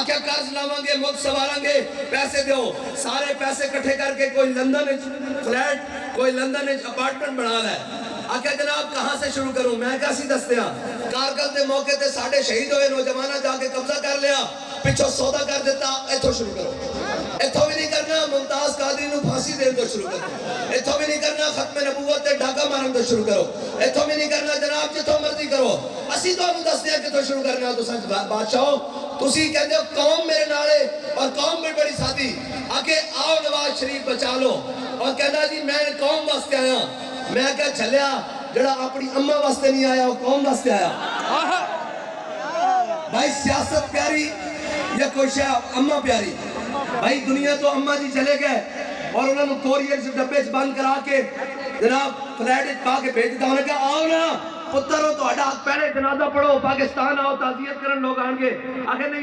आख्या कर्ज लावांगे, मुफ्त सवारांगे, पैसे दो। सारे पैसे इकट्ठे करके कोई लंदन फ्लैट, कोई लंदन अपार्टमेंट बना लै। आख्या जनाब कहां से शुरू करूं? मैं क्या सी दस दिया, कारगिल के मौके ते साडे शहीद होए, नौजवाना जाके कब्जा कर लिया, पिछो सौदा कर दिता। इथों शुरू करो, इथों भी नहीं करना मुमताज कादरी नूं फांसी देने तो शुरू करो, इथों भी नहीं करना खत्म नबूवत ते डाका मारन तो शुरू करो, इथों भी नहीं करना जनाब जिथों मर्जी करो। असीं तुहानूं दसदे हां किथों शुरू करना। तुसां बादशाह तुसीं कहंदे हो कौम मेरे नाले और कौम भी बड़ी सादी। आके आओ नवाज शरीफ बचा लो, और कहना जी मैं कौम वास्ते आया। मैं क्या चलिया जड़ा अपनी अम्मा वास्ते नहीं आया, वो कौम वास्ते आया। भाई सियासत प्यारी या कोई शायद अम्मा प्यारी? भाई दुनिया तो अम्मा जी चले गए और उन्होंने कोरियर से डब्बे बंद करा के जनाब फ्लैट पा के भेज दिया। उन्होंने कहा आओ ना पुत्रो, तो पहले जनाजा पढ़ो, पाकिस्तान आओ, ताजियत करन लोग आएंगे। आगे नहीं